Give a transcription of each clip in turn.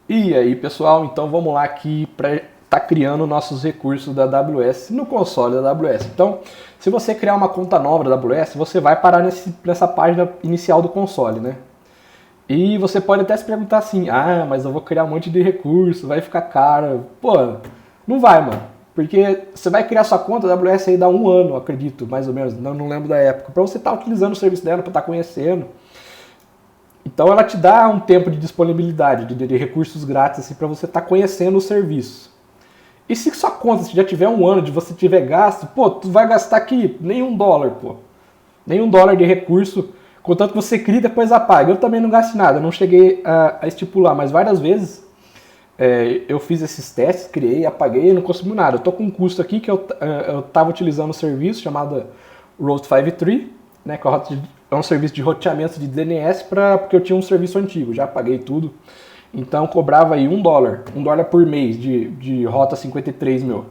E aí, pessoal, então vamos lá aqui para estar criando nossos recursos da AWS no console da AWS. Então, se você criar uma conta nova da AWS, você vai parar nessa página inicial do console, né? E você pode até se perguntar assim, mas eu vou criar um monte de recurso, vai ficar caro. Pô, não vai, mano. Porque você vai criar sua conta da AWS aí dá um ano, acredito, mais ou menos, não lembro da época, para você estar utilizando o serviço dela, para estar conhecendo. Então ela te dá um tempo de disponibilidade, de recursos grátis, assim, para você estar conhecendo o serviço. E se sua conta já tiver um ano, de você tiver gasto, pô, tu vai gastar aqui nem $1, pô. Nem $1 de recurso, contanto que você cria e depois apaga. Eu também não gasto nada, não cheguei a estipular, mas várias vezes eu fiz esses testes, criei, apaguei e não consumo nada. Eu tô com um custo aqui que eu estava utilizando um serviço chamado Roast 53, né, que é um serviço de roteamento de DNS, porque eu tinha um serviço antigo, já paguei tudo. Então cobrava aí $1 por mês de rota 53 meu.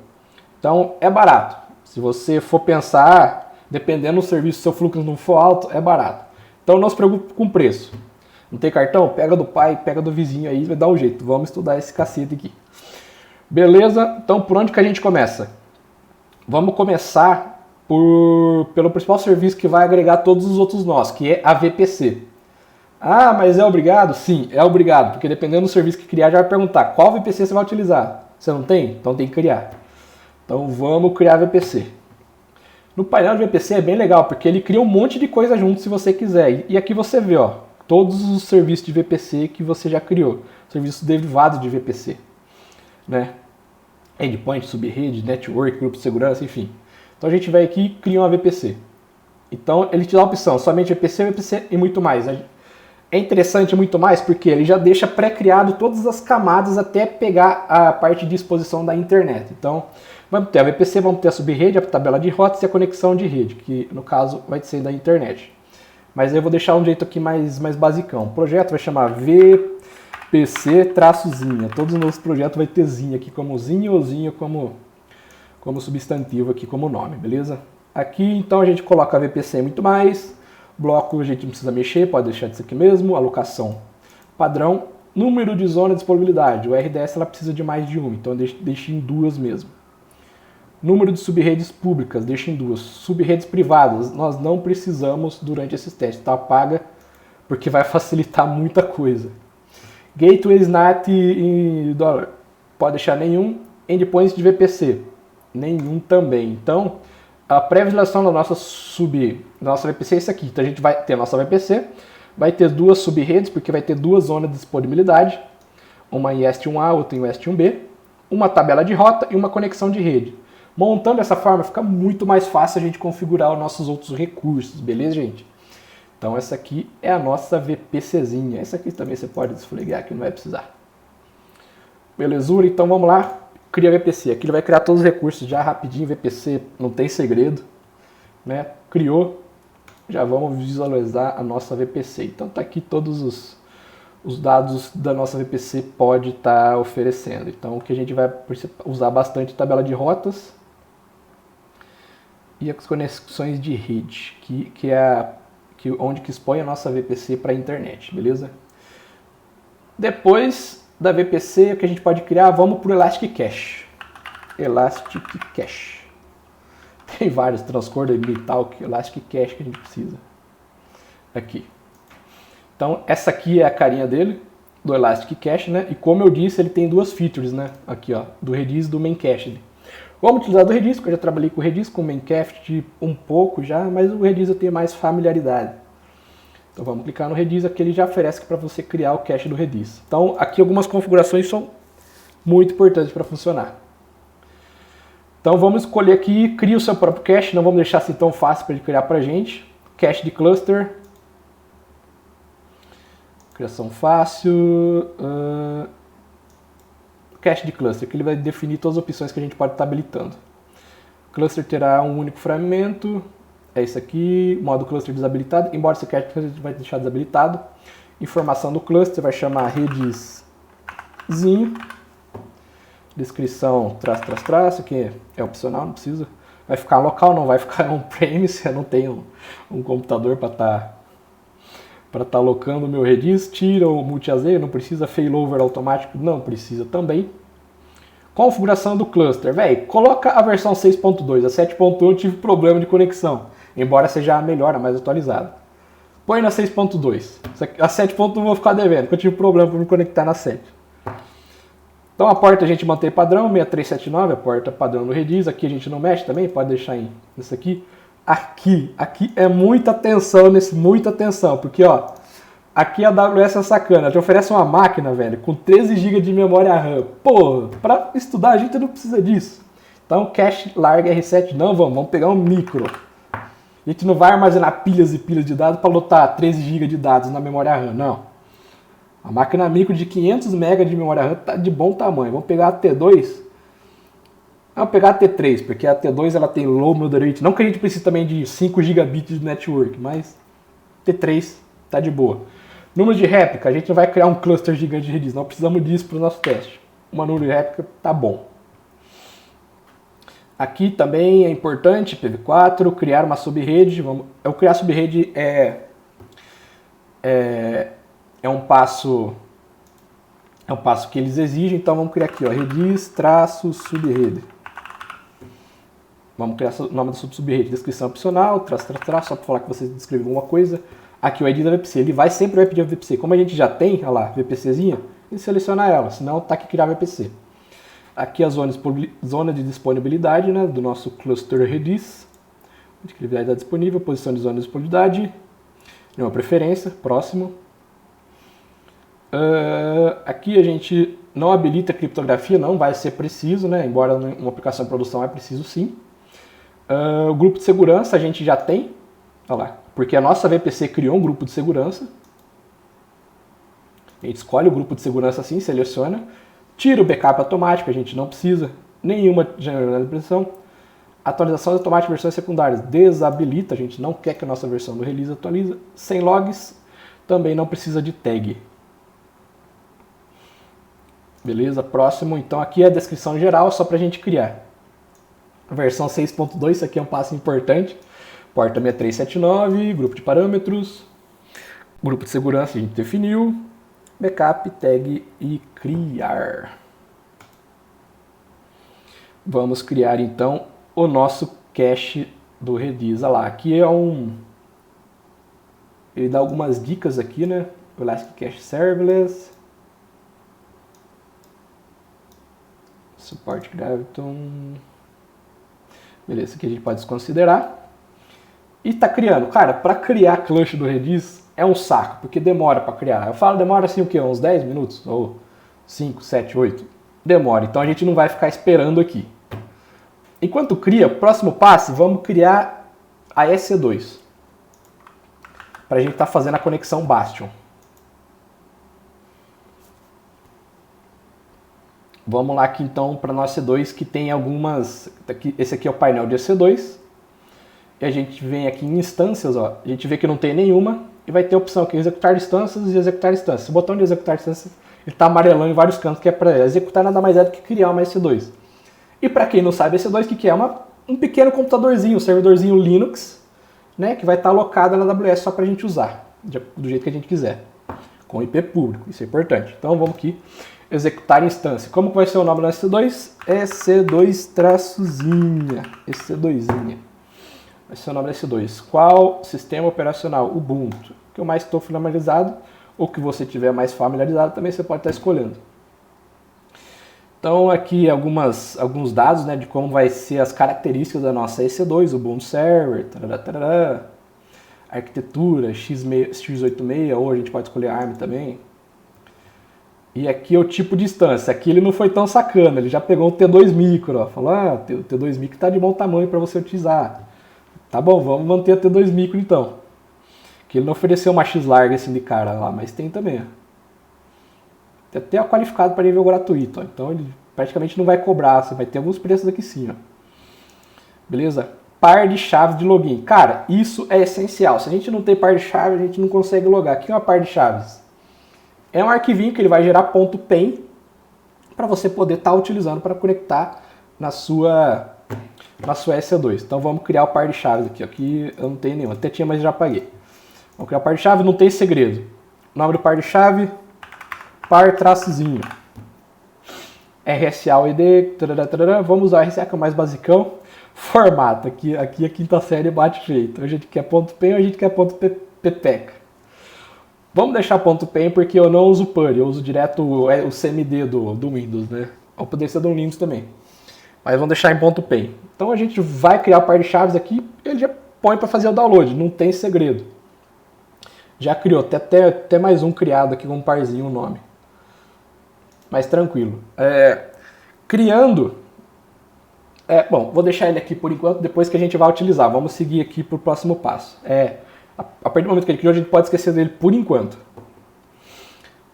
Então é barato. Se você for pensar, dependendo do serviço, se seu fluxo não for alto, é barato. Então não se preocupe com o preço. Não tem cartão? Pega do pai, pega do vizinho aí, vai dar um jeito. Vamos estudar esse cacete aqui. Beleza? Então por onde que a gente começa? Vamos começar pelo principal serviço que vai agregar todos os outros nós, que é a VPC. Mas é obrigado? Sim, é obrigado, porque dependendo do serviço que criar, já vai perguntar qual VPC você vai utilizar. Você não tem? Então tem que criar. Então vamos criar VPC. No painel de VPC é bem legal, porque ele cria um monte de coisa junto se você quiser. E aqui você vê, ó, todos os serviços de VPC que você já criou. Serviços derivados de VPC. Né? Endpoint, subrede, network, grupo de segurança, enfim. Então a gente vai aqui e cria uma VPC. Então ele te dá a opção, somente VPC, VPC e muito mais. É interessante muito mais porque ele já deixa pré-criado todas as camadas até pegar a parte de exposição da internet. Então, vamos ter a VPC, vamos ter a subrede, a tabela de rotas e a conexão de rede, que no caso vai ser da internet. Mas eu vou deixar um jeito aqui mais basicão. O projeto vai chamar VPC-zinha. Todos os nossos projetos vai ter zinha aqui como zinha ou zinha como substantivo aqui como nome, beleza? Aqui então a gente coloca a VPC muito mais. Bloco a gente não precisa mexer, pode deixar disso aqui mesmo. Alocação padrão. Número de zona de disponibilidade. O RDS ela precisa de mais de uma, então deixa em 2 mesmo. Número de subredes públicas, deixa em 2. Subredes privadas, nós não precisamos durante esses testes, tá? Apaga, porque vai facilitar muita coisa. Gateways NAT em dólar, pode deixar nenhum. Endpoints de VPC, nenhum também. Então, a pré-visualização da nossa VPC é isso aqui. Então a gente vai ter a nossa VPC, vai ter 2 subredes, porque vai ter 2 zonas de disponibilidade, uma em EST1A, outra em EST1B, uma tabela de rota e uma conexão de rede. Montando dessa forma fica muito mais fácil a gente configurar os nossos outros recursos, beleza, gente? Então essa aqui é a nossa VPCzinha. Essa aqui também você pode desflegar, que não vai precisar. Belezura? Então vamos lá. Cria VPC. Aqui ele vai criar todos os recursos já rapidinho. VPC não tem segredo, né? Criou. Já vamos visualizar a nossa VPC. Então tá aqui todos os dados da nossa VPC pode estar oferecendo. Então o que a gente vai usar bastante tabela de rotas e as conexões de rede, que é onde que expõe a nossa VPC para a internet, beleza? Depois da VPC, o que a gente pode criar, vamos para o Elastic Cache. Elastic Cache. Tem vários, Transcorder, Metalk, Elastic Cache que a gente precisa. Aqui. Então, essa aqui é a carinha dele, do Elastic Cache, né? E como eu disse, ele tem 2 features, né? Aqui, ó, do Redis e do Main Cache. Vamos utilizar do Redis, porque eu já trabalhei com o Redis, com o Main Cache um pouco já, mas o Redis eu tenho mais familiaridade. Então vamos clicar no Redis, aqui ele já oferece para você criar o cache do Redis. Então aqui algumas configurações são muito importantes para funcionar. Então vamos escolher aqui, cria o seu próprio cache, não vamos deixar assim tão fácil para ele criar para a gente. Cache de cluster. Criação fácil. Cache de cluster, que ele vai definir todas as opções que a gente pode estar habilitando. Cluster terá um único fragmento. É isso aqui, modo cluster desabilitado, embora esse cache a gente vai deixar desabilitado. Informação do cluster, vai chamar rediszinho. Descrição, que é opcional, não precisa. Vai ficar local, não vai ficar on-premise, eu não tenho um computador para estar para estar alocando o meu redis. Tira o multi-AZ, não precisa. Failover automático, não precisa também. Configuração do cluster. Véi, coloca a versão 6.2. A 7.1 eu tive problema de conexão, embora seja a melhor, a mais atualizada. Põe na 6.2. A 7.1 eu vou ficar devendo, porque eu tive problema para me conectar na 7. Então a porta a gente mantém padrão, 6379, a porta padrão no redis. Aqui a gente não mexe também, pode deixar nisso aqui. Aqui é muita atenção muita atenção, porque ó, aqui a AWS é sacana, te oferece uma máquina, velho, com 13 GB de memória RAM. Pô, para estudar a gente não precisa disso. Então cache larga R7, não vamos pegar um micro. A gente não vai armazenar pilhas e pilhas de dados para lotar 13 GB de dados na memória RAM, não. A máquina micro de 500 MB de memória RAM tá de bom tamanho. Vamos pegar a T2. Vamos pegar a T3, porque a T2 ela tem low moderate. Não que a gente precise também de 5 GB de network, mas T3 tá de boa. Número de réplica, a gente não vai criar um cluster gigante de redis, não precisamos disso para o nosso teste. Uma número de réplica tá bom. Aqui também é importante, PV4, criar uma subrede. Eu criar subrede é um passo que eles exigem, então vamos criar aqui, ó, redis-subrede. Vamos criar o nome da subrede, descrição opcional, só para falar que você descreveu alguma coisa. Aqui o ID da VPC, ele sempre vai pedir a VPC. Como a gente já tem, olha lá, VPCzinha, ele seleciona ela, senão tá aqui criar VPC. Aqui a zona de disponibilidade, né, do nosso cluster redis. Disponibilidade disponível, posição de zona de disponibilidade. Nenhuma preferência, próximo. Aqui a gente não habilita criptografia, não vai ser preciso, né, embora uma aplicação em produção é preciso sim. O grupo de segurança a gente já tem, olha lá, porque a nossa VPC criou um grupo de segurança. A gente escolhe o grupo de segurança assim, seleciona. Tira o backup automático, a gente não precisa. Nenhuma janela de impressão. Atualização automática de versões secundárias. Desabilita, a gente não quer que a nossa versão do release atualize. Sem logs, também não precisa de tag. Beleza, próximo. Então aqui é a descrição geral, só para a gente criar. Versão 6.2, isso aqui é um passo importante. Porta 6379, grupo de parâmetros. Grupo de segurança a gente definiu. Backup, tag e criar. Vamos criar então o nosso cache do redis. Olha lá, aqui é ele dá algumas dicas aqui, né? Elastic Cache Serverless. Support Graviton. Beleza, aqui a gente pode desconsiderar. E tá criando. Cara, para criar clutch do redis é um saco, porque demora para criar. Eu falo demora assim o quê? Uns 10 minutos? Ou 5, 7, 8? Demora, então a gente não vai ficar esperando aqui. Enquanto cria, próximo passo, vamos criar a EC2. Para a gente estar fazendo a conexão Bastion. Vamos lá aqui então para nossa EC2 que tem algumas... Esse aqui é o painel de EC2. E a gente vem aqui em instâncias, ó, a gente vê que não tem nenhuma. E vai ter a opção aqui, executar instâncias e executar instâncias. O botão de executar instâncias ele está amarelando em vários cantos, que é para executar nada mais é do que criar uma EC2. E para quem não sabe, EC2 o que é? Um pequeno computadorzinho, um servidorzinho Linux, né, que vai estar alocado na AWS só para a gente usar, do jeito que a gente quiser, com IP público, isso é importante. Então vamos aqui, executar instância. Como que vai ser o nome da EC2? EC2-zinha, EC2zinha. Vai ser o nome da EC2. Qual sistema operacional? Ubuntu. Que eu mais estou familiarizado, ou que você tiver mais familiarizado, também você pode estar escolhendo. Então aqui alguns dados, né, de como vai ser as características da nossa EC2, Ubuntu Server, arquitetura, x86, ou a gente pode escolher ARM também. E aqui é o tipo de instância. Aqui ele não foi tão sacana, ele já pegou um T2 micro, ó, falou, o T2 micro está de bom tamanho para você utilizar. Tá bom, vamos manter a T2 micro então. Que ele não ofereceu uma X-Larga assim de cara lá, mas tem também. Ó. Tem até qualificado para nível gratuito, ó. Então ele praticamente não vai cobrar, você vai ter alguns preços aqui sim. Ó. Beleza? Par de chaves de login. Cara, isso é essencial. Se a gente não tem par de chaves, a gente não consegue logar. O que é uma par de chaves? É um arquivinho que ele vai gerar .pen para você poder estar utilizando para conectar na sua EC2. Então vamos criar o par de chaves aqui. Aqui eu não tenho nenhum, até tinha, mas já apaguei. Vamos criar o par de chave, não tem segredo. Nome do par de chave, par traçozinho. RSA UID, vamos usar RSA que é o mais basicão. Formato, aqui a quinta série bate jeito. A gente quer ponto .pen ou a gente quer ponto .ptec. Vamos deixar ponto .pen porque eu não uso PuRI, eu uso direto o CMD do Windows, né? Ou poderia ser do Linux também. Mas vamos deixar em ponto .pen. Então a gente vai criar o par de chaves aqui, ele já põe para fazer o download, não tem segredo. Já criou, até mais um criado aqui com um parzinho, um nome. Mais tranquilo. Criando... bom, vou deixar ele aqui por enquanto, depois que a gente vai utilizar. Vamos seguir aqui para o próximo passo. A partir do momento que ele criou, a gente pode esquecer dele por enquanto.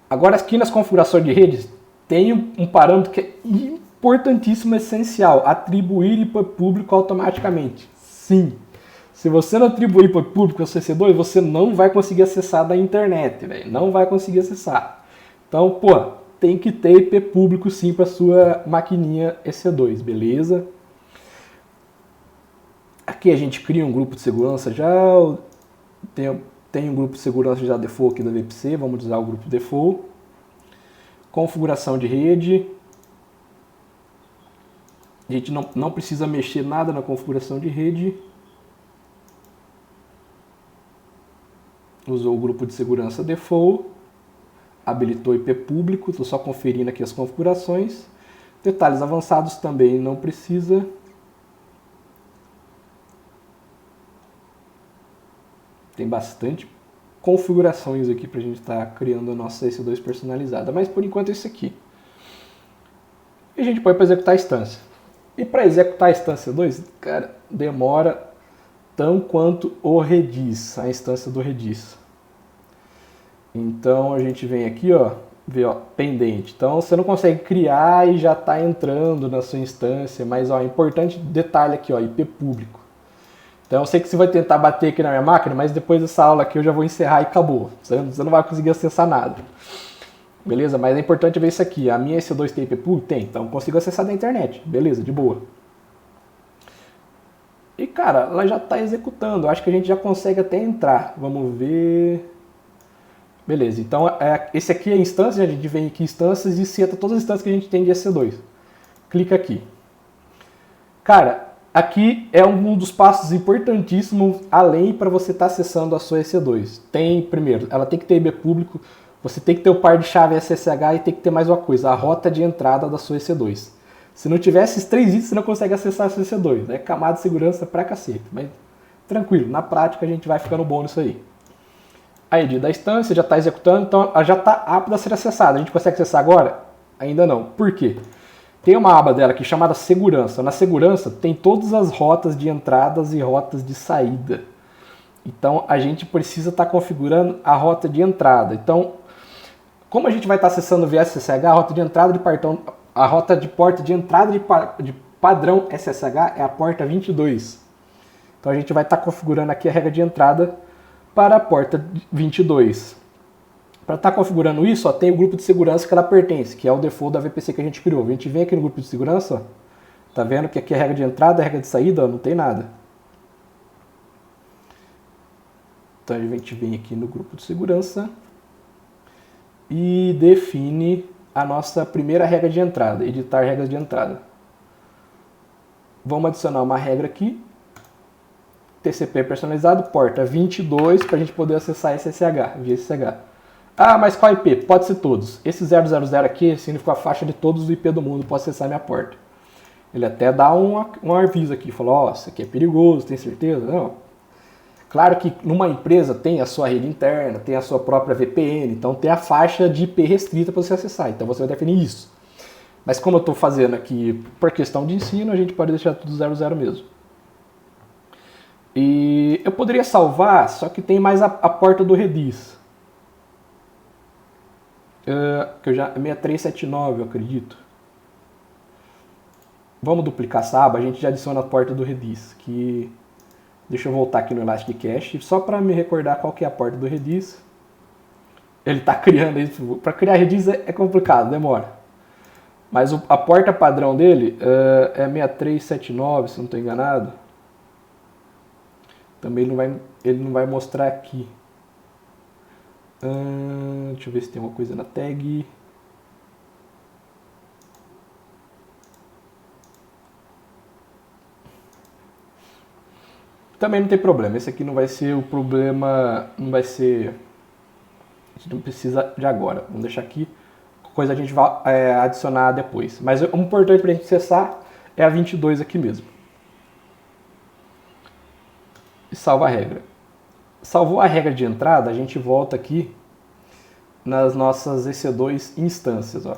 Agora aqui nas configurações de redes, tem um parâmetro que é importantíssimo, essencial. Atribuir IP público automaticamente. Sim. Se você não atribuir IP público ao CC2, você não vai conseguir acessar da internet, velho. Não vai conseguir acessar. Então, tem que ter IP público sim para sua maquininha EC2, beleza? Aqui a gente cria um grupo de segurança já, tem um grupo de segurança já default aqui da VPC, vamos usar o grupo default. Configuração de rede. A gente não precisa mexer nada na configuração de rede. Usou o grupo de segurança default. Habilitou IP público, estou só conferindo aqui as configurações. Detalhes avançados também não precisa. Tem bastante configurações aqui para a gente estar criando a nossa EC2 personalizada, mas por enquanto é isso aqui. E a gente põe para executar a instância. E para executar a instância 2, cara, demora tão quanto o Redis, a instância do Redis. Então a gente vem aqui, vê, pendente. Então você não consegue criar e já está entrando na sua instância, mas importante detalhe aqui, IP público. Então eu sei que você vai tentar bater aqui na minha máquina, mas depois dessa aula aqui eu já vou encerrar e acabou. Você não vai conseguir acessar nada. Beleza? Mas é importante ver isso aqui. A minha EC2 tem IP público? Tem. Então eu consigo acessar da internet. Beleza, de boa. E cara, ela já está executando. Eu acho que a gente já consegue até entrar. Vamos ver... Beleza, então esse aqui é a instância, a gente vem aqui em instâncias e seta todas as instâncias que a gente tem de EC2. Clica aqui. Cara, aqui é um dos passos importantíssimos, além para você estar acessando a sua EC2. Primeiro, ela tem que ter IP público, você tem que ter o par de chave SSH e tem que ter mais uma coisa, a rota de entrada da sua EC2. Se não tiver esses 3 itens, você não consegue acessar a sua EC2. É camada de segurança pra cacete, mas tranquilo, na prática a gente vai ficando bom nisso aí. A ID da instância já está executando, então ela já está apta a ser acessada. A gente consegue acessar agora? Ainda não. Por quê? Tem uma aba dela aqui chamada segurança. Na segurança tem todas as rotas de entradas e rotas de saída. Então a gente precisa estar configurando a rota de entrada. Então, como a gente vai estar acessando via SSH, a rota de entrada de portão, a rota de porta de entrada de padrão SSH é a porta 22. Então a gente vai estar configurando aqui a regra de entrada para a porta 22. Para estar configurando isso, tem o grupo de segurança que ela pertence, que é o default da VPC que a gente criou. A gente vem aqui no grupo de segurança, tá vendo que aqui é a regra de entrada, a regra de saída, não tem nada. Então a gente vem aqui no grupo de segurança e define a nossa primeira regra de entrada, editar regras de entrada. Vamos adicionar uma regra aqui. TCP personalizado, porta 22, para a gente poder acessar SSH, via SSH. Ah, mas qual IP? Pode ser todos. Esse 000 aqui significa a faixa de todos os IP do mundo, pode acessar minha porta. Ele até dá um aviso aqui, falou, isso aqui é perigoso, tem certeza? Não. Claro que numa empresa tem a sua rede interna, tem a sua própria VPN, então tem a faixa de IP restrita para você acessar, então você vai definir isso. Mas como eu estou fazendo aqui por questão de ensino, a gente pode deixar tudo 00 mesmo. E eu poderia salvar, só que tem mais a porta do Redis. Que eu já 6379, eu acredito. Vamos duplicar essa aba, a gente já adiciona a porta do Redis. Deixa eu voltar aqui no Elastic Cache, só para me recordar qual que é a porta do Redis. Ele está criando isso. Para criar Redis é complicado, demora. Mas a porta padrão dele é 6379, se não estou enganado. Também ele não vai mostrar aqui. Deixa eu ver se tem alguma coisa na tag. Também não tem problema, esse aqui não vai ser o problema, não vai ser, a gente não precisa de agora, vamos deixar aqui, coisa a gente vai adicionar depois. Mas o importante para a gente acessar é a 22 aqui mesmo. E salva a regra. Salvou a regra de entrada, a gente volta aqui nas nossas EC2 instâncias. Ó.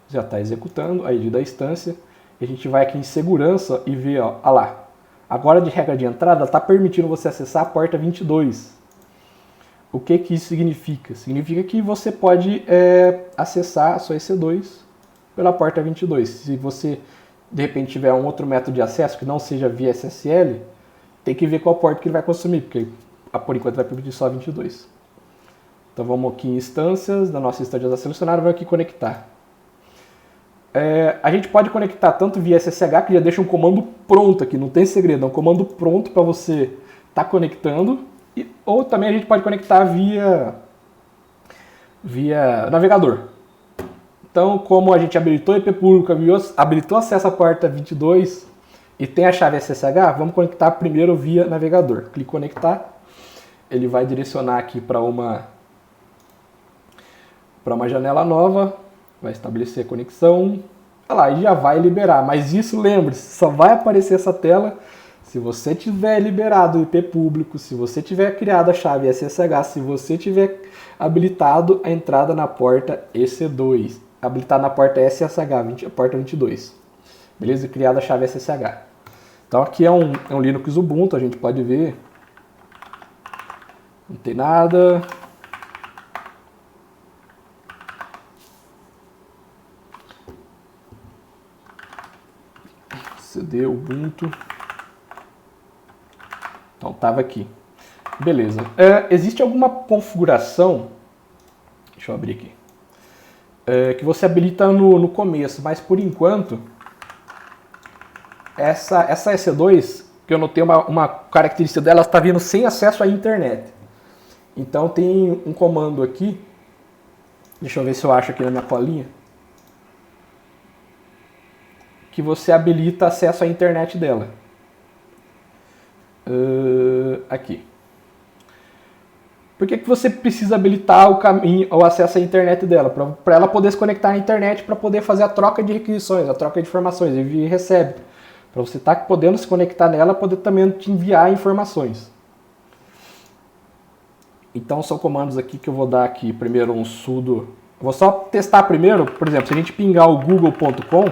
Já está executando a ID da instância. E a gente vai aqui em segurança e vê, ó lá. Agora de regra de entrada, está permitindo você acessar a porta 22. O que isso significa? Significa que você pode acessar a sua EC2 pela porta 22. Se você, de repente, tiver um outro método de acesso que não seja via SSL, tem que ver qual porta que ele vai consumir, porque por enquanto vai permitir só 22. Então vamos aqui em instâncias, da nossa instância já selecionada, vamos aqui conectar. A gente pode conectar tanto via SSH, que já deixa um comando pronto aqui, não tem segredo, é um comando pronto para você estar conectando, ou também a gente pode conectar via navegador. Então, como a gente habilitou IP público, habilitou acesso à porta 22 e tem a chave SSH, vamos conectar primeiro via navegador. Clique em conectar, ele vai direcionar aqui para uma janela nova, vai estabelecer a conexão, olha lá, e já vai liberar. Mas isso, lembre-se, só vai aparecer essa tela se você tiver liberado o IP público, se você tiver criado a chave SSH, se você tiver habilitado a entrada na porta EC2, habilitado na porta SSH, a porta 22. Beleza? E criada a chave SSH. Então aqui é um Linux Ubuntu, a gente pode ver. Não tem nada. CD Ubuntu. Então estava aqui. Beleza. Existe alguma configuração, deixa eu abrir aqui, que você habilita no começo, mas por enquanto essa EC2, que eu notei uma característica dela, está vindo sem acesso à internet. Então tem um comando aqui, deixa eu ver se eu acho aqui na minha colinha, que você habilita acesso à internet dela. Aqui. Por que você precisa habilitar o acesso à internet dela? Para ela poder se conectar à internet, para poder fazer a troca de requisições, a troca de informações, envia e recebe. Para você estar podendo se conectar nela, poder também te enviar informações. Então são comandos aqui que eu vou dar aqui. Primeiro um sudo. Eu vou só testar primeiro, por exemplo, se a gente pingar o google.com,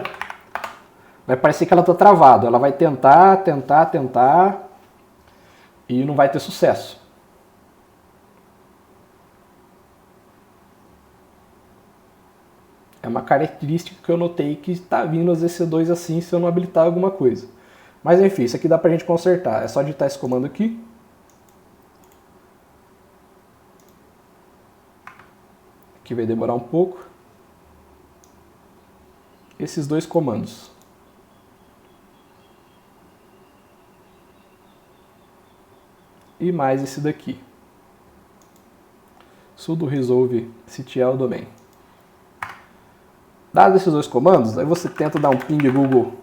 vai parecer que ela está travada. Ela vai tentar e não vai ter sucesso. É uma característica que eu notei que está vindo as EC2 assim se eu não habilitar alguma coisa. Mas enfim, isso aqui dá para a gente consertar. É só digitar esse comando aqui. Aqui vai demorar um pouco. Esses dois comandos. E mais esse daqui. Sudo resolve ctl domain. Dados esses dois comandos, aí você tenta dar um ping google.com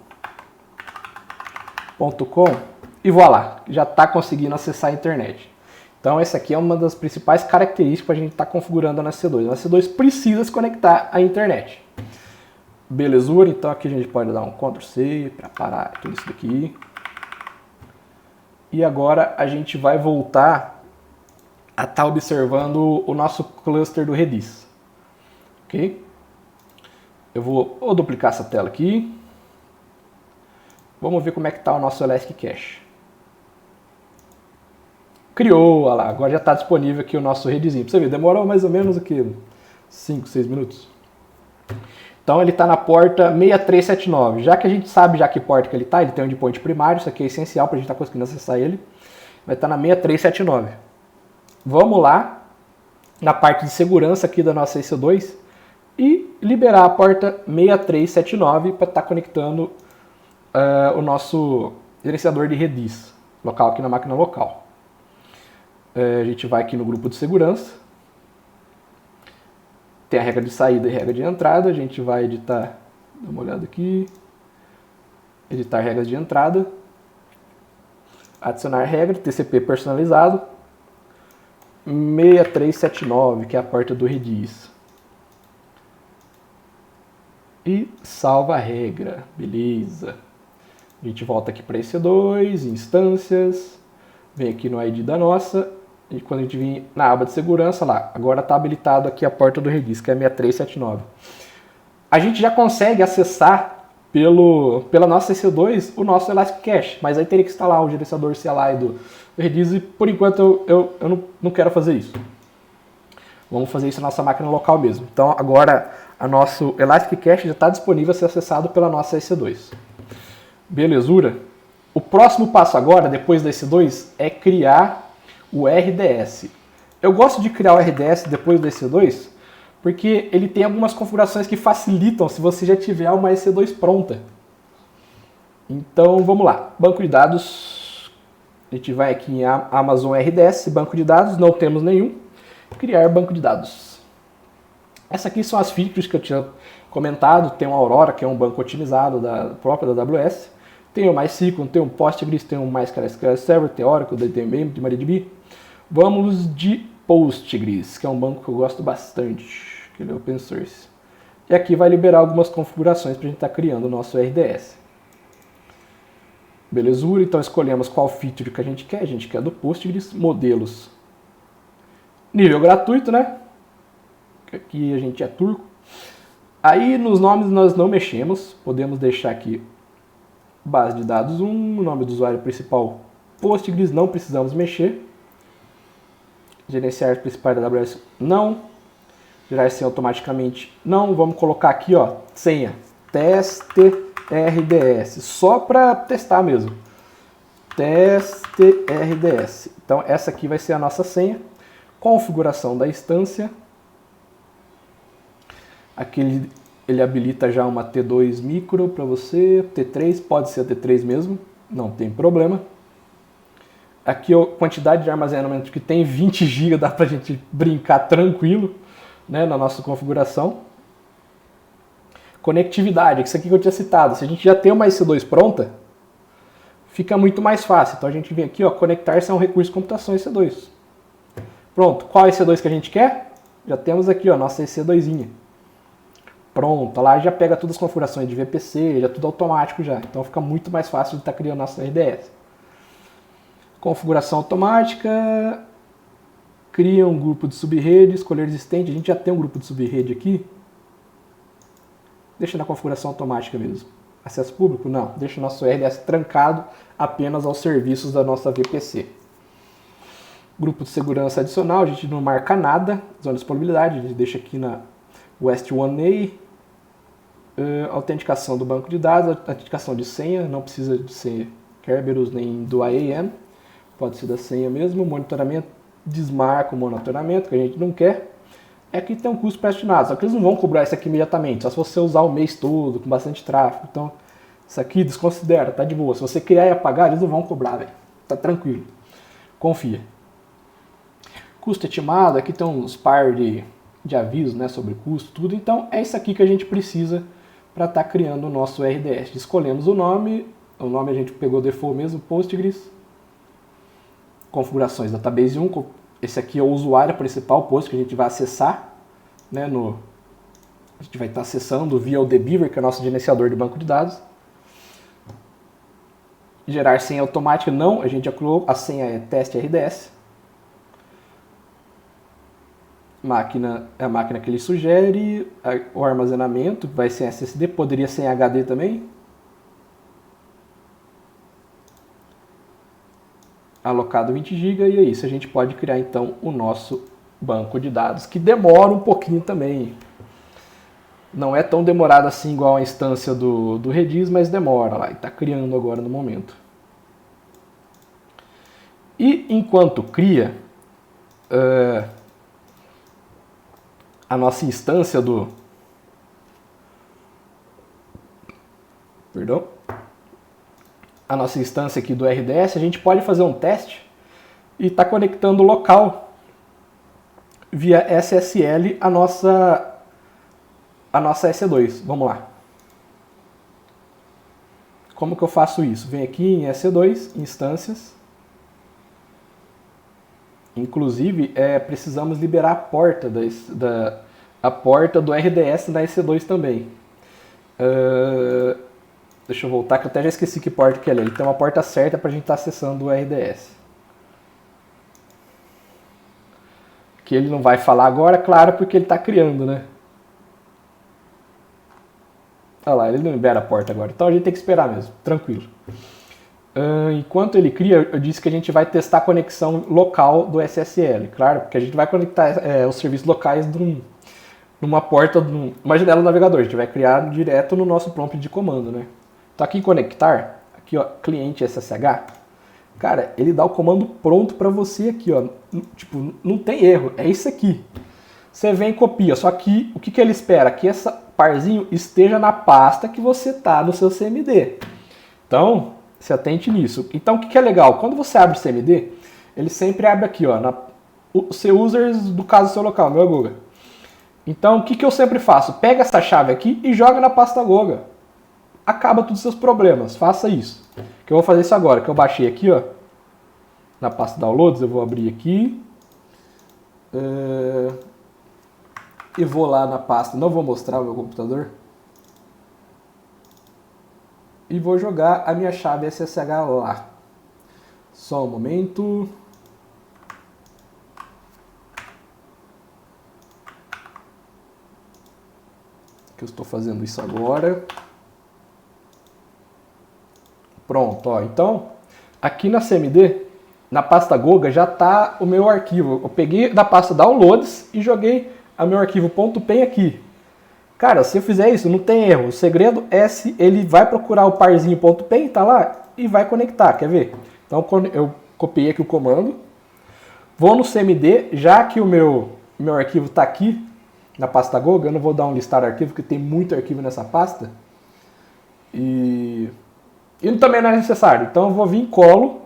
e voilá, já está conseguindo acessar a internet. Então essa aqui é uma das principais características para a gente estar configurando a EC2. A EC2 precisa se conectar à internet. Belezura, então aqui a gente pode dar um Ctrl+C para parar tudo isso daqui. E agora a gente vai voltar a estar observando o nosso cluster do Redis. Ok? Eu vou duplicar essa tela aqui. Vamos ver como é que está o nosso Elastic Cache. Criou, olha lá, agora já está disponível aqui o nosso Redizinho. Pra você ver, demorou mais ou menos o que? 5, 6 minutos. Então ele está na porta 6379. Já que a gente sabe já que porta que ele está, ele tem um endpoint primário, isso aqui é essencial para a gente estar conseguindo acessar ele. Vai estar na 6379. Vamos lá, na parte de segurança aqui da nossa EC2 e liberar a porta 6379 para estar conectando o nosso gerenciador de Redis local aqui na máquina local. A gente vai aqui no grupo de segurança. Tem a regra de saída e a regra de entrada. A gente vai editar, dá uma olhada aqui. Editar regras de entrada. Adicionar regra, TCP personalizado. 6379, que é a porta do Redis. E salva a regra, beleza. A gente volta aqui para EC2, instâncias, vem aqui no ID da nossa, e quando a gente vir na aba de segurança lá, agora está habilitado aqui a porta do Redis, que é 6379. A gente já consegue acessar pela nossa EC2 o nosso Elastic Cache, mas aí teria que instalar o gerenciador CLI do Redis e por enquanto eu não quero fazer isso. Vamos fazer isso na nossa máquina local mesmo. Então agora o nosso Elastic Cache já está disponível a ser acessado pela nossa EC2. Belezura? O próximo passo agora, depois da EC2, é criar o RDS. Eu gosto de criar o RDS depois da EC2 porque ele tem algumas configurações que facilitam se você já tiver uma EC2 pronta. Então vamos lá. Banco de dados. A gente vai aqui em Amazon RDS, banco de dados, não temos nenhum. Criar banco de dados. Essas aqui são as features que eu tinha comentado. Tem o Aurora, que é um banco otimizado próprio da AWS. Tem o MySQL, tem o Postgres, tem o MySQL Server, tem o Oracle, DTM, de MariaDB. Vamos de Postgres, que é um banco que eu gosto bastante, que ele é open source. E aqui vai liberar algumas configurações para a gente estar criando o nosso RDS. Belezura, então escolhemos qual feature que a gente quer do Postgres, modelos. Nível gratuito, né? Aqui a gente é turco. Aí nos nomes nós não mexemos, podemos deixar aqui base de dados 1, nome do usuário principal Postgres, não precisamos mexer. Gerenciar as principais da AWS, não. Gerar senha automaticamente, não. Vamos colocar aqui, ó, senha, teste RDS, só para testar mesmo. Teste RDS. Então essa aqui vai ser a nossa senha. Configuração da instância. Aqui ele habilita já uma T2 micro para você, T3, pode ser a T3 mesmo, não tem problema. Aqui a quantidade de armazenamento que tem, 20 GB, dá para a gente brincar tranquilo, né, na nossa configuração. Conectividade, isso aqui que eu tinha citado, se a gente já tem uma EC2 pronta, fica muito mais fácil. Então a gente vem aqui, ó, conectar-se a um recurso de computação EC2. Pronto, qual EC2 que a gente quer? Já temos aqui, ó, nossa EC2inha. Pronto, lá já pega todas as configurações de VPC, já tudo automático já. Então fica muito mais fácil de estar criando nosso RDS. Configuração automática. Cria um grupo de subrede, escolher existente. A gente já tem um grupo de subrede aqui. Deixa na configuração automática mesmo. Acesso público? Não. Deixa o nosso RDS trancado apenas aos serviços da nossa VPC. Grupo de segurança adicional, a gente não marca nada. Zona de disponibilidade, a gente deixa aqui na West One A. Autenticação do banco de dados, autenticação de senha, não precisa de ser Kerberos nem do IAM, pode ser da senha mesmo. Monitoramento, desmarca o monitoramento, que a gente não quer. Aqui tem um custo pré-estimado, só que eles não vão cobrar isso aqui imediatamente, só se você usar o mês todo, com bastante tráfego. Então, isso aqui desconsidera, tá de boa. Se você criar e apagar, eles não vão cobrar, velho. Tá tranquilo. Confia. Custo estimado, aqui tem uns par de avisos, né, sobre custo, tudo. Então, é isso aqui que a gente precisa para estar criando o nosso RDS. Escolhemos o nome a gente pegou o default mesmo, Postgres. Configurações, database 1, esse aqui é o usuário principal, Postgres, que a gente vai acessar, né, a gente vai estar acessando via o Dbeaver, que é o nosso gerenciador de banco de dados. Gerar senha automática, não, a gente já criou, a senha é teste RDS. Máquina é a máquina que ele sugere, o armazenamento vai ser SSD, poderia ser em HD também. Alocado 20 GB e é isso, a gente pode criar então o nosso banco de dados, que demora um pouquinho também. Não é tão demorado assim igual a instância do Redis, mas demora lá, e está criando agora no momento. E enquanto cria, a nossa instância a nossa instância aqui do RDS, a gente pode fazer um teste e está conectando local via SSL a nossa EC2. Vamos lá. Como que eu faço isso? Venho aqui em EC2, instâncias. Inclusive, precisamos liberar a porta, a porta do RDS na EC2 também. Deixa eu voltar, que eu até já esqueci que porta que é ali. Ele tem uma porta certa para a gente estar acessando o RDS. Que ele não vai falar agora, claro, porque ele está criando, né? Olha lá, ele não libera a porta agora. Então a gente tem que esperar mesmo, tranquilo. Enquanto ele cria, eu disse que a gente vai testar a conexão local do SSL. Claro, porque a gente vai conectar os serviços locais numa porta, numa janela do navegador. A gente vai criar direto no nosso prompt de comando, né? Então aqui em conectar, aqui ó, cliente SSH, cara, ele dá o comando pronto para você aqui, ó. Tipo, não tem erro, é isso aqui. Você vem e copia, só que o que ele espera? Que essa parzinho esteja na pasta que você tá no seu CMD. Então, se atente nisso. Então, o que é legal? Quando você abre o CMD, ele sempre abre aqui, ó, o seu users do caso do seu local, meu Goga. Então, o que eu sempre faço? Pega essa chave aqui e joga na pasta Goga. Acaba todos os seus problemas. Faça isso. Que eu vou fazer isso agora, que eu baixei aqui, ó, na pasta Downloads, eu vou abrir aqui. E vou lá na pasta, não vou mostrar o meu computador. E vou jogar a minha chave SSH lá. Só um momento. Que eu estou fazendo isso agora. Pronto, ó. Então, aqui na CMD, na pasta Goga, já está o meu arquivo. Eu peguei da pasta Downloads e joguei o meu arquivo .pen aqui. Cara, se eu fizer isso, não tem erro. O segredo é se ele vai procurar o parzinho .pen, tá lá, e vai conectar, quer ver? Então eu copiei aqui o comando, vou no CMD, já que o meu arquivo está aqui na pasta Goga, eu não vou dar um listar arquivo, porque tem muito arquivo nessa pasta. E também não é necessário. Então eu vou vir em colo.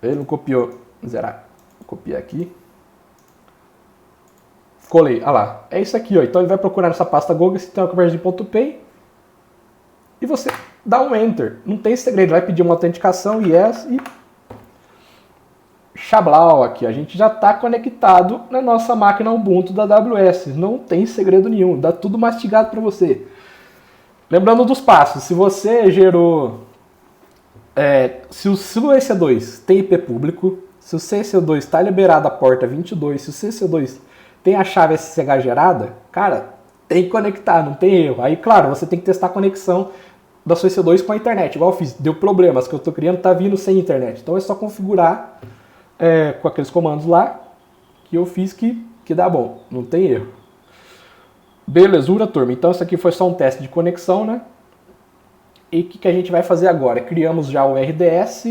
Ele não copiou, zerar. Vou copiar aqui. Colei, olha lá, é isso aqui, ó. Então ele vai procurar nessa pasta Goga se tem uma conversa de .pen e você dá um Enter. Não tem segredo, vai pedir uma autenticação, yes, e Xablau aqui. A gente já está conectado na nossa máquina Ubuntu da AWS. Não tem segredo nenhum, dá tudo mastigado para você. Lembrando dos passos, se você gerou... se o EC2 tem IP público, se o EC2 está liberado a porta 22, se o EC2 tem a chave SSH gerada, cara, tem que conectar, não tem erro. Aí, claro, você tem que testar a conexão da sua EC2 com a internet. Igual eu fiz, deu problemas que eu estou criando, tá vindo sem internet. Então é só configurar com aqueles comandos lá que eu fiz que dá bom, não tem erro. Belezura, turma. Então isso aqui foi só um teste de conexão, né? E o que a gente vai fazer agora? Criamos já o RDS.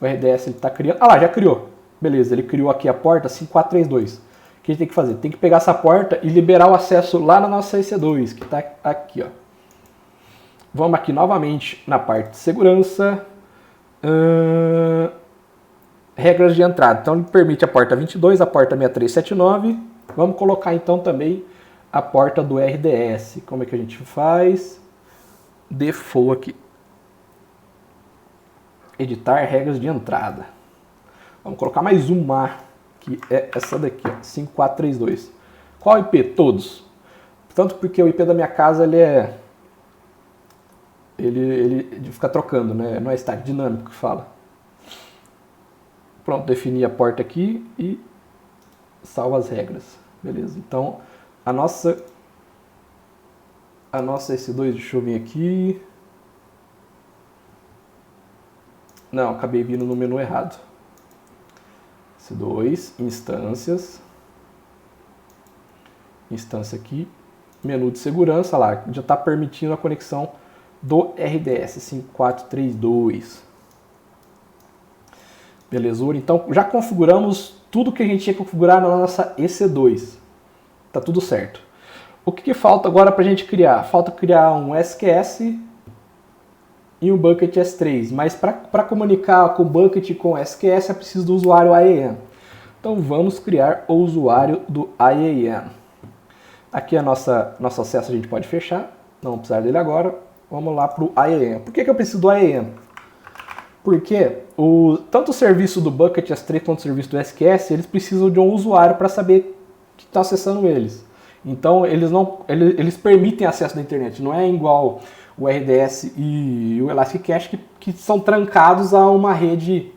O RDS ele está criando... Ah lá, já criou. Beleza, ele criou aqui a porta 5432. O que a gente tem que fazer? Tem que pegar essa porta e liberar o acesso lá na nossa EC2, que está aqui, ó. Vamos aqui novamente na parte de segurança. Regras de entrada. Então ele permite a porta 22, a porta 6379. Vamos colocar então também a porta do RDS. Como é que a gente faz? Default aqui. Editar regras de entrada. Vamos colocar mais uma, que é essa daqui, ó, 5432. Qual IP? Todos. Tanto porque o IP da minha casa ele fica trocando, né? Não é static dinâmico que fala. Pronto, defini a porta aqui e salva as regras. Beleza, então a nossa EC2, deixa eu vir aqui. Não, acabei vindo no menu errado. EC2, instâncias. Instância aqui. Menu de segurança lá, já está permitindo a conexão do RDS 5432. Belezura, então já configuramos tudo que a gente tinha que configurar na nossa EC2. Tá tudo certo. O que falta agora para a gente criar? Falta criar um SQS e um bucket S3, mas para comunicar com o bucket e com o SQS é preciso do usuário IAM. Então vamos criar o usuário do IAM. Aqui é nosso acesso, a gente pode fechar, não vamos precisar dele agora. Vamos lá para o IAM. Por que eu preciso do IAM? Porque tanto o serviço do bucket S3 quanto o serviço do SQS, eles precisam de um usuário para saber que está acessando eles. Então eles permitem acesso da internet, não é igual o RDS e o Elastic Cache que são trancados a uma rede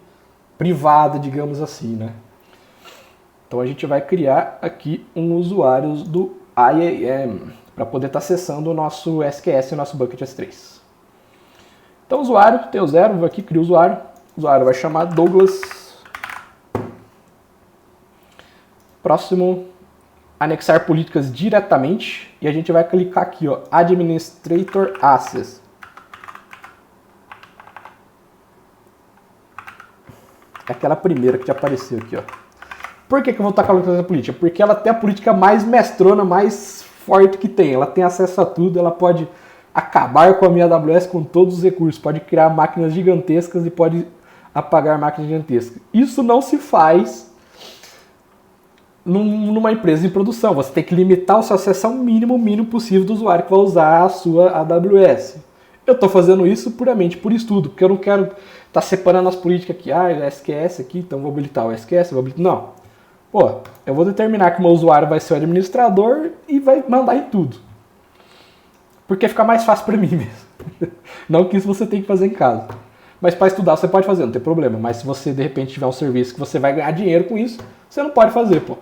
privada, digamos assim, né? Então a gente vai criar aqui um usuário do IAM para poder estar acessando o nosso SQS e o nosso bucket S3. Então o usuário, tem o 0, vou aqui criar o usuário vai chamar Douglas. Próximo, anexar políticas diretamente, e a gente vai clicar aqui, ó, Administrator Access. É aquela primeira que te apareceu aqui, ó. Por que eu vou estar colocando essa política? Porque ela tem a política mais mestrona, mais forte que tem. Ela tem acesso a tudo, ela pode acabar com a minha AWS com todos os recursos, pode criar máquinas gigantescas e pode apagar máquinas gigantescas. Isso não se faz numa empresa em produção. Você tem que limitar o seu acesso ao mínimo possível do usuário que vai usar a sua AWS. Eu estou fazendo isso puramente por estudo, porque eu não quero estar separando as políticas aqui, o SQS aqui, então vou habilitar o SQS, não. Pô, eu vou determinar que o meu usuário vai ser o administrador e vai mandar em tudo. Porque fica mais fácil para mim mesmo. Não que isso você tem que fazer em casa. Mas para estudar você pode fazer, não tem problema. Mas se você de repente tiver um serviço que você vai ganhar dinheiro com isso, você não pode fazer, pô.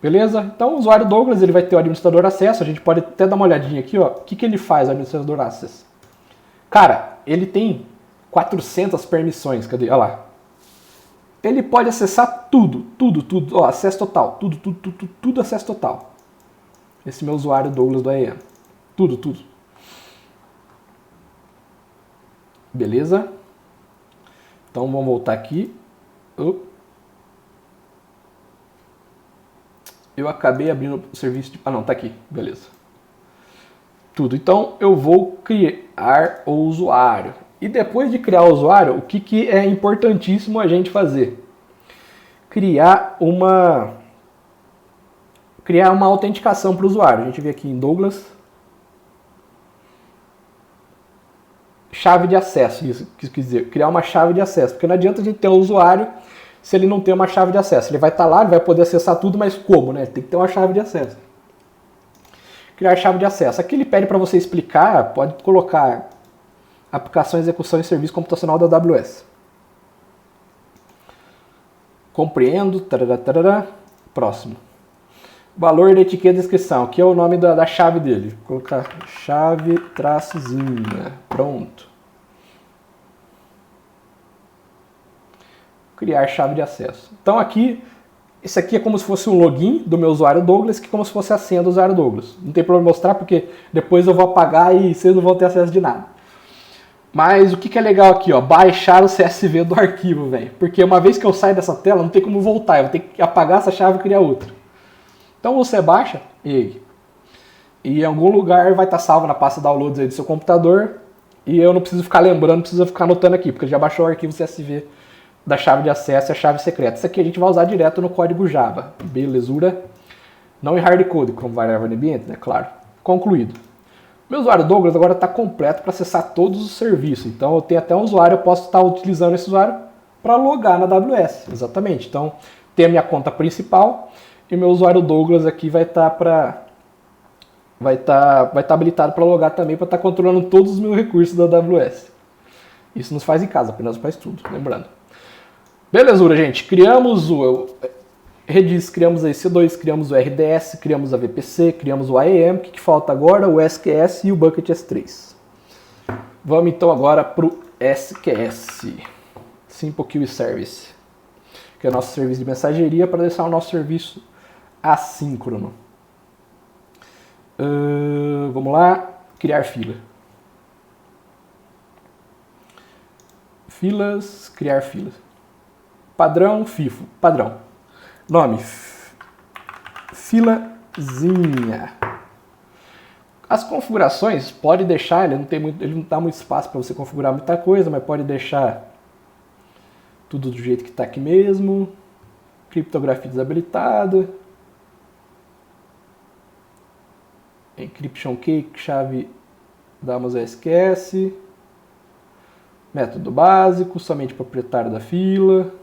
Beleza? Então o usuário Douglas, ele vai ter o administrador acesso. A gente pode até dar uma olhadinha aqui, ó. O que ele faz, o administrador acesso? Cara, ele tem 400 permissões. Cadê? Olha lá. Ele pode acessar tudo. Ó, acesso total. Tudo acesso total. Esse meu usuário Douglas do IAM. Tudo. Beleza? Então vamos voltar aqui. Eu acabei abrindo o serviço de... não, tá aqui. Beleza. Tudo. Então eu vou criar o usuário. E depois de criar o usuário, o que é importantíssimo a gente fazer? Criar uma autenticação para o usuário. A gente vê aqui em Douglas. Chave de acesso, isso quis dizer, criar uma chave de acesso, porque não adianta a gente ter um usuário se ele não tem uma chave de acesso. Ele vai estar lá, ele vai poder acessar tudo, mas como, né? Tem que ter uma chave de acesso. Criar chave de acesso. Aqui ele pede para você explicar, pode colocar aplicação, execução e serviço computacional da AWS. Compreendo, tarará. Próximo. Valor da etiqueta de descrição, que é o nome da chave dele. Vou colocar chave traçozinha. Pronto. Criar chave de acesso. Então aqui, esse aqui é como se fosse um login do meu usuário Douglas, que é como se fosse a senha do usuário Douglas. Não tem problema mostrar, porque depois eu vou apagar e vocês não vão ter acesso de nada. Mas o que é legal aqui, ó, baixar o CSV do arquivo, velho. Porque uma vez que eu saio dessa tela, não tem como voltar. Eu vou ter que apagar essa chave e criar outra. Então você baixa e em algum lugar vai estar salvo na pasta downloads aí do seu computador e eu não preciso ficar lembrando, não preciso ficar anotando aqui, porque já baixou o arquivo CSV da chave de acesso e a chave secreta. Isso aqui a gente vai usar direto no código Java. Belezura. Não em hardcode, como variável de ambiente, né? Claro. Concluído. Meu usuário Douglas agora está completo para acessar todos os serviços. Então eu tenho até um usuário, eu posso estar utilizando esse usuário para logar na AWS. Exatamente. Então tem a minha conta principal. E meu usuário Douglas aqui vai estar habilitado para logar também, para estar controlando todos os meus recursos da AWS. Isso nos faz em casa, apenas para estudo, lembrando. Belezura, gente. Criamos o Redis, criamos a EC2, criamos o RDS, criamos a VPC, criamos o IAM. O que falta agora? O SQS e o Bucket S3. Vamos então agora para o SQS. Simple Queue Service. Que é o nosso serviço de mensageria para deixar o nosso serviço assíncrono. Vamos lá, criar fila. Filas, criar filas. Padrão, FIFO, padrão. Nome, filazinha. As configurações, pode deixar, ele não dá muito espaço para você configurar muita coisa, mas pode deixar tudo do jeito que está aqui mesmo. Criptografia desabilitada. Encryption key, chave da Amazon SQS. Método básico, somente proprietário da fila.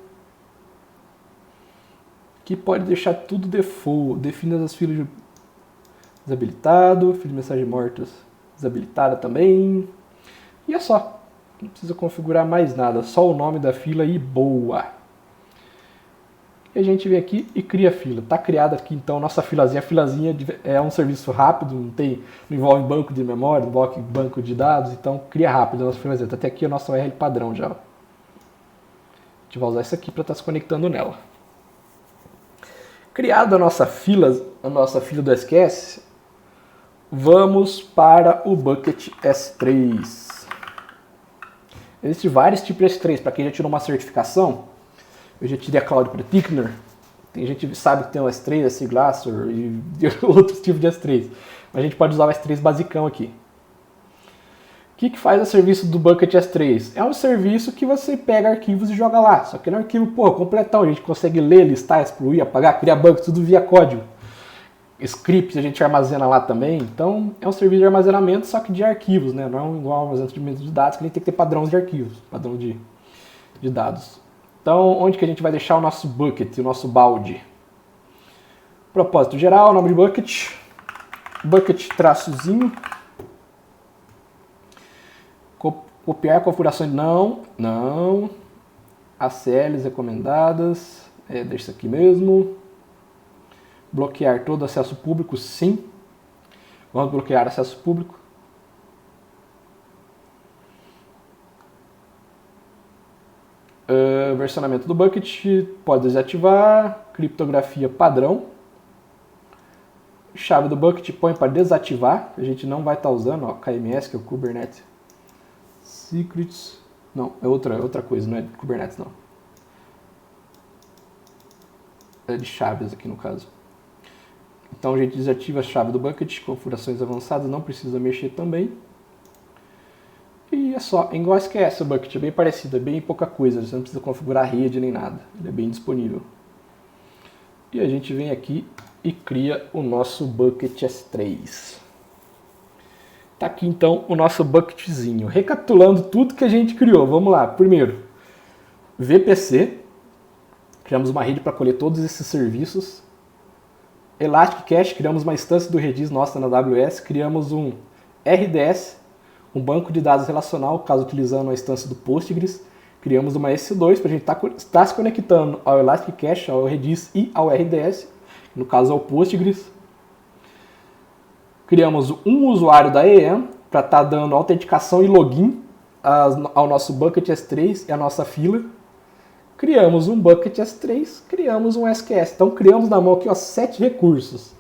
Aqui pode deixar tudo default. Defina as filas desabilitado. Fila de mensagem mortas desabilitada também. E é só. Não precisa configurar mais nada. Só o nome da fila e boa. E a gente vem aqui e cria a fila. Está criada aqui então nossa filazinha. A filazinha é um serviço rápido, não envolve banco de memória, não envolve banco de dados, então cria rápido a nossa filazinha. Está até aqui o nosso URL padrão já. A gente vai usar isso aqui para estar se conectando nela. Criada a nossa fila do SQS, vamos para o Bucket S3. Existem vários tipos de S3, para quem já tirou uma certificação. Eu já tirei a Cloud Practitioner. Tem gente que sabe que tem o S3, S-Glassor e outros tipos de S3. Mas a gente pode usar o S3 basicão aqui. O que faz o serviço do Bucket S3? É um serviço que você pega arquivos e joga lá. Só que é um arquivo completão. A gente consegue ler, listar, excluir, apagar, criar bugs, tudo via código. Scripts a gente armazena lá também. Então é um serviço de armazenamento, só que de arquivos, né? Não é igual armazenamento de dados, que a gente tem que ter padrões de arquivos, padrão de dados. Então, onde que a gente vai deixar o nosso bucket, o nosso balde? Propósito geral, nome de bucket. Bucket traçozinho. Copiar configurações, não. ACLs recomendadas, deixa isso aqui mesmo. Bloquear todo acesso público, sim. Vamos bloquear acesso público. Versionamento do bucket, pode desativar. Criptografia padrão. Chave do bucket põe para desativar, a gente não vai estar usando, ó, KMS, que é o Kubernetes Secrets. Não, é outra coisa, não é Kubernetes não. É de chaves aqui no caso. Então a gente desativa a chave do bucket, configurações avançadas, não precisa mexer também. E é só, igual SQS o bucket, é bem parecido, é bem pouca coisa, você não precisa configurar a rede nem nada, ele é bem disponível. E a gente vem aqui e cria o nosso Bucket S3. Tá aqui então o nosso bucketzinho. Recapitulando tudo que a gente criou, vamos lá. Primeiro, VPC, criamos uma rede para colher todos esses serviços. Elastic Cache, criamos uma instância do Redis nossa na AWS, criamos um RDS, um banco de dados relacional, caso utilizando a instância do Postgres. Criamos uma S2 para a gente estar se conectando ao Elastic Cache, ao Redis e ao RDS, no caso ao Postgres. Criamos um usuário da EM para estar dando autenticação e login ao nosso Bucket S3 e à nossa fila. Criamos um Bucket S3, criamos um SQS. Então criamos na mão aqui 7 recursos.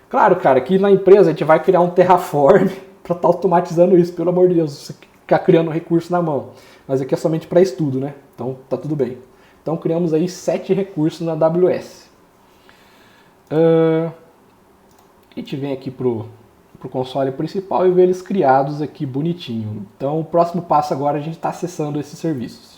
Claro, cara, aqui na empresa a gente vai criar um Terraform para estar automatizando isso, pelo amor de Deus, você ficar criando recurso na mão. Mas aqui é somente para estudo, né? Então tá tudo bem. Então criamos aí 7 recursos na AWS. A gente vem aqui pro console principal e vê eles criados aqui bonitinho. Então o próximo passo agora é a gente está acessando esses serviços.